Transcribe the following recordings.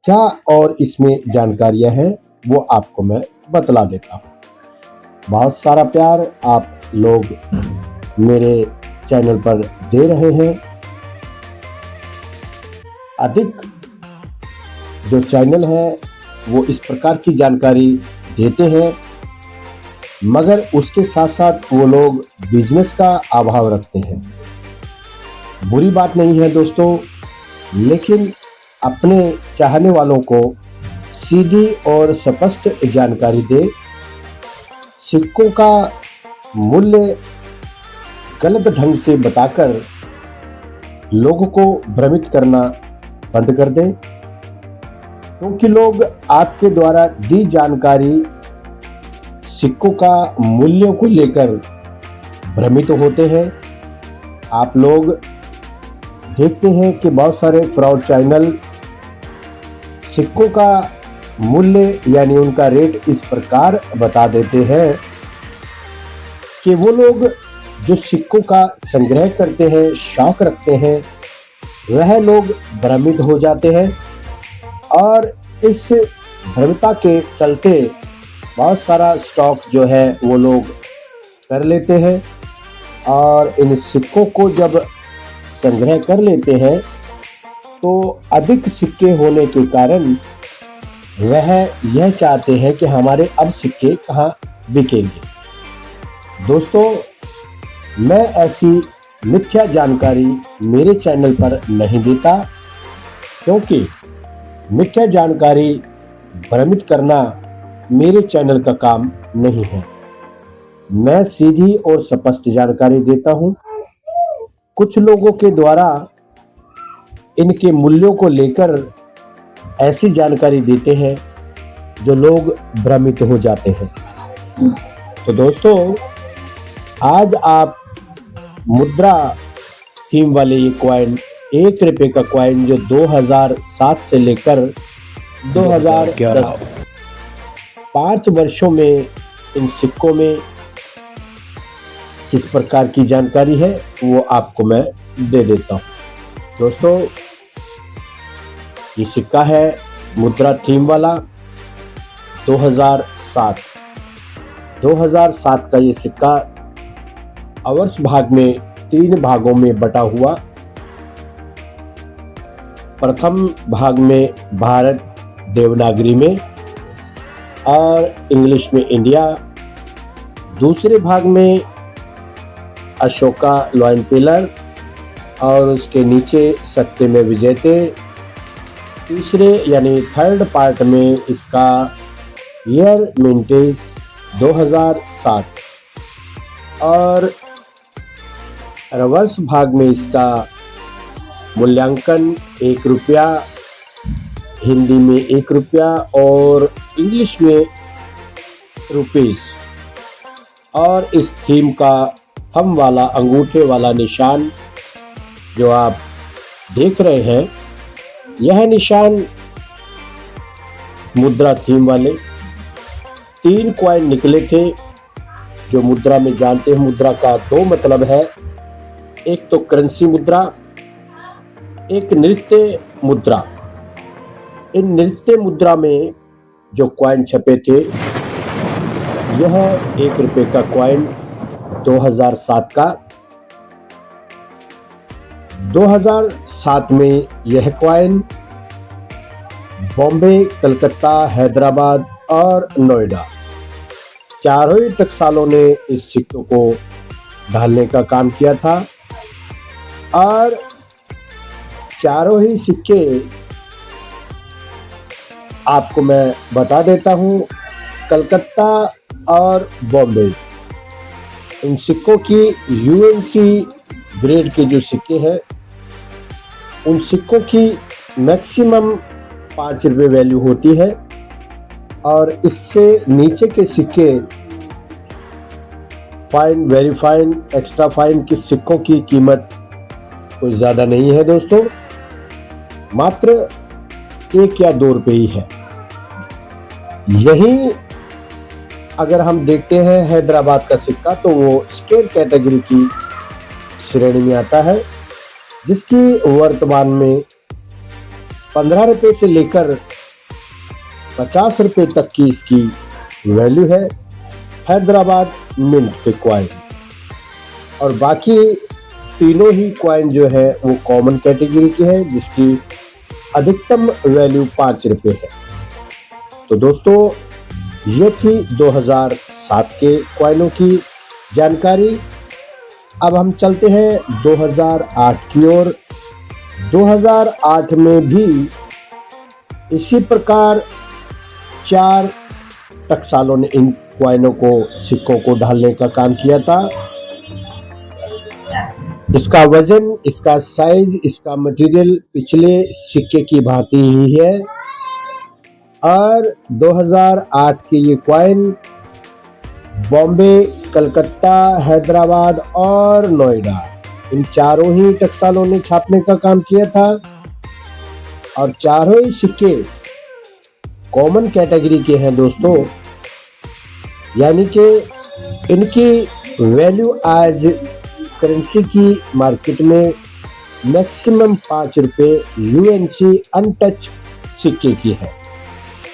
क्या और इसमें जानकारियां हैं वो आपको मैं बतला देता हूँ। बहुत सारा प्यार आप लोग मेरे चैनल पर दे रहे हैं। अधिक जो चैनल है वो इस प्रकार की जानकारी देते हैं, मगर उसके साथ साथ वो लोग बिजनेस का अभाव रखते हैं। बुरी बात नहीं है दोस्तों, लेकिन अपने चाहने वालों को सीधी और स्पष्ट जानकारी दे। सिक्कों का मूल्य गलत ढंग से बताकर लोगों को भ्रमित करना बंद कर दें, क्योंकि लोग आपके द्वारा दी जानकारी सिक्कों का मूल्यों को लेकर भ्रमित होते हैं। आप लोग देखते हैं कि बहुत सारे फ्रॉड चैनल सिक्कों का मूल्य यानी उनका रेट इस प्रकार बता देते हैं कि वो लोग जो सिक्कों का संग्रह करते हैं, शौक रखते हैं, वह लोग भ्रमित हो जाते हैं और इस भ्रमता के चलते बहुत सारा स्टॉक जो है वो लोग कर लेते हैं। और इन सिक्कों को जब संग्रह कर लेते हैं तो अधिक सिक्के होने के कारण वह यह चाहते हैं कि हमारे अब सिक्के कहाँ बिकेंगे। दोस्तों, मैं ऐसी मिथ्या जानकारी मेरे चैनल पर नहीं देता, क्योंकि मिथ्या जानकारी भ्रमित करना मेरे चैनल का काम नहीं है। मैं सीधी और स्पष्ट जानकारी देता हूं। कुछ लोगों के द्वारा इनके मूल्यों को लेकर ऐसी जानकारी देते हैं जो लोग भ्रमित हो जाते हैं। तो दोस्तों, आज आप मुद्रा थीम वाले ये कॉइन, 1 रुपए का कॉइन जो 2007 से लेकर 2010 5 वर्षों में इन सिक्कों में किस प्रकार की जानकारी है वो आपको मैं दे देता हूँ। दोस्तों, ये सिक्का है मुद्रा थीम वाला 2007 का ये सिक्का अवर्स भाग में 3 भागों में बटा हुआ। प्रथम भाग में भारत देवनागरी में और इंग्लिश में इंडिया, दूसरे भाग में अशोका लॉयन पिलर और उसके नीचे सत्य में विजेते, तीसरे यानी थर्ड पार्ट में इसका ईयर मिंटेज 2007 और रिवर्स भाग में इसका मूल्यांकन 1 रुपया, हिंदी में 1 रुपया और इंग्लिश में रुपीस। और इस थीम का थंब वाला अंगूठे वाला निशान जो आप देख रहे हैं, यह निशान मुद्रा थीम वाले 3 कॉइन निकले थे। जो मुद्रा में जानते हैं, मुद्रा का 2 मतलब है, एक तो करेंसी मुद्रा, एक नृत्य मुद्रा। इन नृत्य मुद्रा में जो कॉइन छपे थे, यह 1 रुपए का कॉइन 2007 का। 2007 में यह कॉइन बॉम्बे, कलकत्ता, हैदराबाद और नोएडा चारों ही टकसालों ने इस सिक्कों को ढालने का काम किया था और चारों ही सिक्के आपको मैं बता देता हूं, कलकत्ता और बॉम्बे। इन सिक्कों की यूएनसी ग्रेड के जो सिक्के हैं, उन सिक्कों की मैक्सिमम 5 रुपये वैल्यू होती है और इससे नीचे के सिक्के fine, very fine, extra fine के सिक्कों की कीमत कोई ज़्यादा नहीं है दोस्तों, मात्र 1 या 2 रुपये ही है। यही अगर हम देखते हैं हैदराबाद का सिक्का, तो वो स्केल कैटेगरी की श्रेणी में आता है, जिसकी वर्तमान में 15 रुपए से लेकर 50 रुपए तक की इसकी वैल्यू है। हैदराबाद मिंट के कॉइन और बाकी तीनों ही कॉइन जो है वो कॉमन कैटेगरी की है, जिसकी अधिकतम वैल्यू 5 रुपए है। तो दोस्तों ये थी 2007 के कॉइनों की जानकारी। अब हम चलते हैं 2008 की ओर। 2008 में भी इसी प्रकार 4 टकसालों ने इन कॉइनों को, सिक्कों को ढालने का काम किया था। इसका वजन, इसका साइज, इसका मटेरियल पिछले सिक्के की भांति ही है। और 2008 के ये कॉइन बॉम्बे, कलकत्ता, हैदराबाद और नोएडा, इन चारों ही टकसालों ने छापने का काम किया था। और चारों ही सिक्के कॉमन कैटेगरी के हैं दोस्तों, यानी कि इनकी वैल्यू आज करेंसी की मार्केट में मैक्सिमम 5 रुपए यूएनसी अनटच सिक्के की है।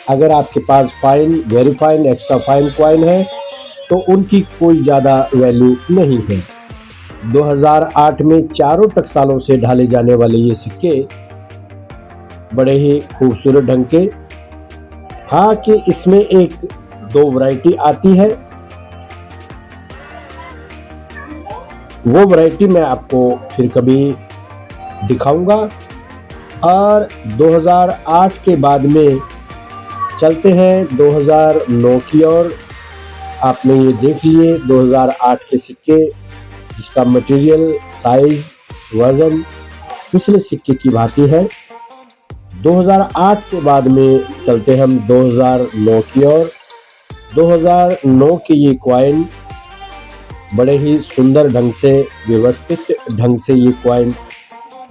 अगर आपके पास fine, very fine, extra fine coin है तो उनकी कोई ज़्यादा वैल्यू नहीं है। 2008 में चारों टकसालों से ढाले जाने वाले ये सिक्के बड़े ही खूबसूरत ढंग के, हाँ कि इसमें एक दो वैरायटी आती है, वो वैरायटी मैं आपको फिर कभी दिखाऊंगा। और 2008 के बाद में चलते हैं 2009 की ओर। आपने ये देख लिए 2008 के सिक्के, जिसका मटेरियल, साइज, वजन पिछले सिक्के की भांति है। 2008 के बाद में चलते हम 2009 की ओर। 2009 के ये कॉइन बड़े ही सुंदर ढंग से, व्यवस्थित ढंग से ये कॉइन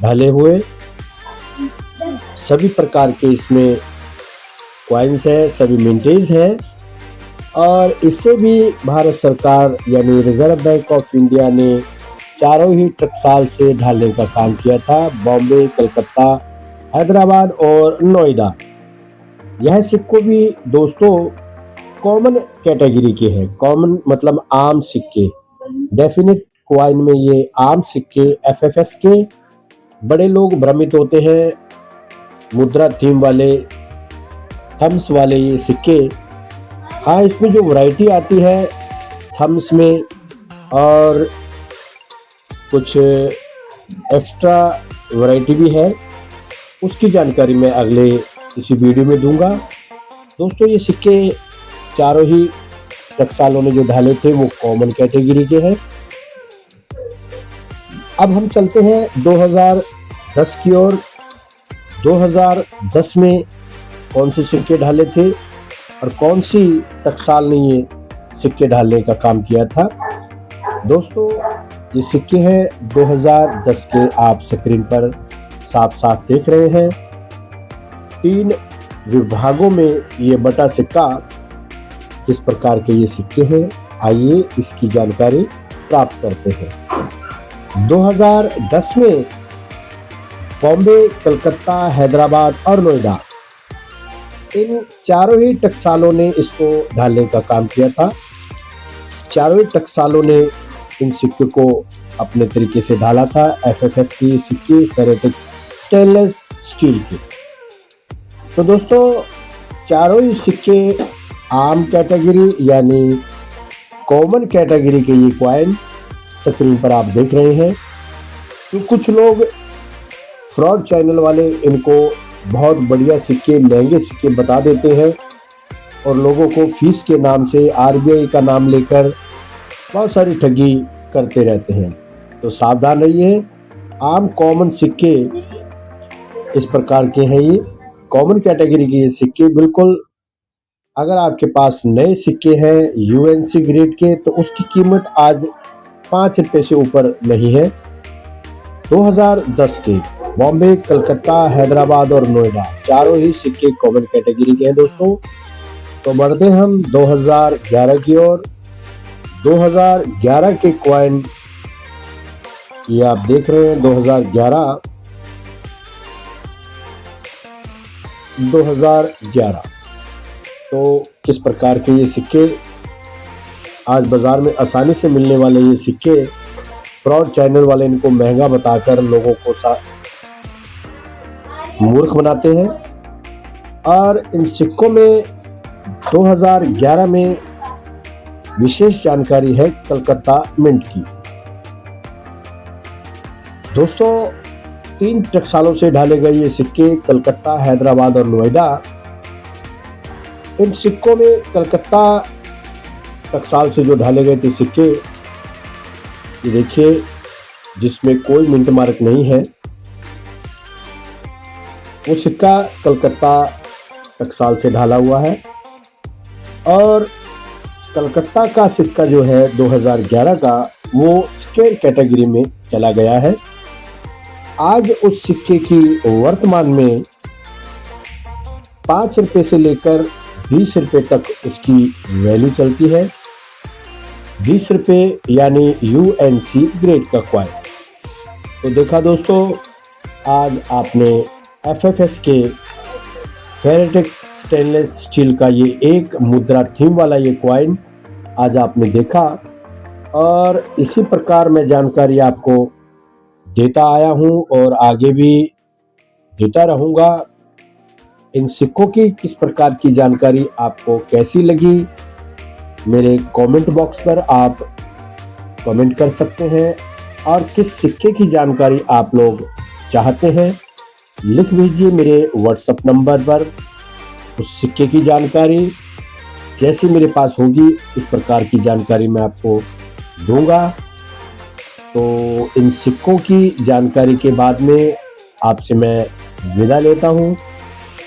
ढले हुए, सभी प्रकार के इसमें कॉइन्स है, सभी मिंटेज है। और इससे भी भारत सरकार यानी रिजर्व बैंक ऑफ इंडिया ने चारों ही टकसाल से ढालने का काम किया था, बॉम्बे, कलकत्ता, हैदराबाद और नोएडा। यह सिक्कों भी दोस्तों कॉमन कैटेगरी के हैं। कॉमन मतलब आम सिक्के, डेफिनेट कॉइन में ये आम सिक्के एफएफएस के। बड़े लोग भ्रमित होते हैं मुद्रा थीम वाले, थम्स वाले ये सिक्के। हाँ, इसमें जो वैरायटी आती है थम्स में और कुछ एक्स्ट्रा वैरायटी भी है, उसकी जानकारी मैं अगले किसी वीडियो में दूंगा। दोस्तों ये सिक्के चारों ही टकसालों ने जो ढाले थे वो कॉमन कैटेगरी के हैं। अब हम चलते हैं 2010 की ओर। 2010 में कौन से सिक्के ढाले थे और कौन सी टकसाल ने ये सिक्के ढालने का काम किया था। दोस्तों ये सिक्के हैं 2010 के, आप स्क्रीन पर साफ साफ देख रहे हैं। 3 विभागों में ये बटा सिक्का, किस प्रकार के ये सिक्के हैं, आइए इसकी जानकारी प्राप्त करते हैं। 2010 में बॉम्बे, कलकत्ता, हैदराबाद और नोएडा, इन चारों ही टकसालों ने इसको ढालने का काम किया था। चारों ही टकसालों ने इन सिक्के को अपने तरीके से ढाला था। एफएफएस की सिक्के, फेरेटिक स्टेनलेस स्टील के। तो दोस्तों चारों ही सिक्के आम कैटेगरी यानी कॉमन कैटेगरी के ये कॉइन स्क्रीन पर आप देख रहे हैं। तो कुछ लोग फ्रॉड चैनल वाले इनको बहुत बढ़िया सिक्के, महंगे सिक्के बता देते हैं और लोगों को फीस के नाम से, आरबीआई का नाम लेकर बहुत सारी ठगी करते रहते हैं। तो सावधान रहिए। आम कॉमन सिक्के इस प्रकार के हैं, ये कॉमन कैटेगरी के ये सिक्के बिल्कुल। अगर आपके पास नए सिक्के हैं यूएनसी ग्रेड के, तो उसकी कीमत आज 5 रुपए से ऊपर नहीं है। 2010 के बॉम्बे, कलकत्ता, हैदराबाद और नोएडा चारों ही सिक्के कॉमन कैटेगरी के हैं दोस्तों। तो बढ़ते हम 2011 की ओर। 2011 के कॉइन ये आप देख रहे हैं। 2011 2011। तो किस प्रकार के ये सिक्के आज बाजार में आसानी से मिलने वाले ये सिक्के फ्रॉड चैनल वाले इनको महंगा बताकर लोगों को मूर्ख बनाते हैं। और इन सिक्कों में 2011 में विशेष जानकारी है कलकत्ता मिंट की। दोस्तों 3 टकसालों से ढाले गए ये सिक्के कलकत्ता, हैदराबाद और नोएडा। इन सिक्कों में कलकत्ता टकसाल से जो ढाले गए थे सिक्के, ये देखिए, जिसमें कोई मिंट मार्क नहीं है, वो सिक्का कलकत्ता टकसाल से ढाला हुआ है। और कलकत्ता का सिक्का जो है 2011 का, वो स्केल कैटेगरी में चला गया है। आज उस सिक्के की वर्तमान में 5 रुपए से लेकर 20 रुपए तक उसकी वैल्यू चलती है। 20 रुपए यानी UNC ग्रेड का कॉइन। तो देखा दोस्तों, आज आपने FFS के फेरेटिक स्टेनलेस स्टील का ये एक मुद्रा थीम वाला ये कॉइन आज आपने देखा। और इसी प्रकार मैं जानकारी आपको देता आया हूँ और आगे भी देता रहूँगा। इन सिक्कों की किस प्रकार की जानकारी आपको कैसी लगी, मेरे कमेंट बॉक्स पर आप कमेंट कर सकते हैं। और किस सिक्के की जानकारी आप लोग चाहते हैं, लिख दीजिए मेरे व्हाट्सएप नंबर पर। उस सिक्के की जानकारी जैसी मेरे पास होगी उस प्रकार की जानकारी मैं आपको दूंगा। तो इन सिक्कों की जानकारी के बाद में आपसे मैं विदा लेता हूँ।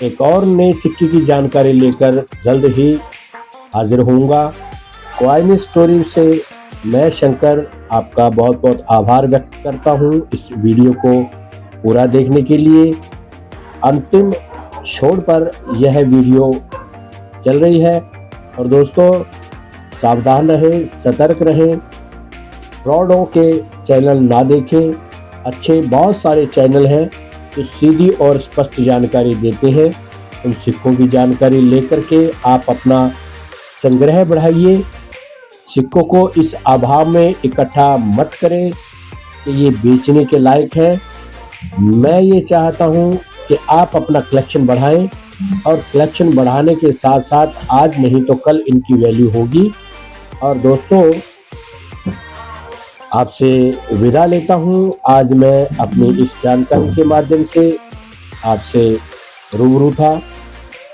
एक और नए सिक्के की जानकारी लेकर जल्द ही हाजिर होऊंगा। कॉइन स्टोरी से मैं शंकर आपका बहुत बहुत आभार व्यक्त करता हूँ इस वीडियो को पूरा देखने के लिए। अंतिम छोर पर यह वीडियो चल रही है। और दोस्तों सावधान रहें, सतर्क रहें, फ्रॉडों के चैनल ना देखें। अच्छे बहुत सारे चैनल हैं जो सीधी और स्पष्ट जानकारी देते हैं। उन सिक्कों की जानकारी लेकर के आप अपना संग्रह बढ़ाइए। सिक्कों को इस अभाव में इकट्ठा मत करें कि ये बेचने के लायक है। मैं ये चाहता हूँ कि आप अपना कलेक्शन बढ़ाएं, और कलेक्शन बढ़ाने के साथ साथ आज नहीं तो कल इनकी वैल्यू होगी। और दोस्तों आपसे विदा लेता हूँ। आज मैं अपनी इस जानकारी के माध्यम से आपसे रूबरू था।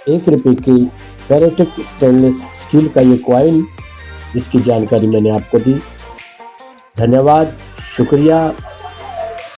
1 रुपये की फेरेटिक स्टेनलेस स्टील का ये कॉइन, जिसकी जानकारी मैंने आपको दी। धन्यवाद, शुक्रिया।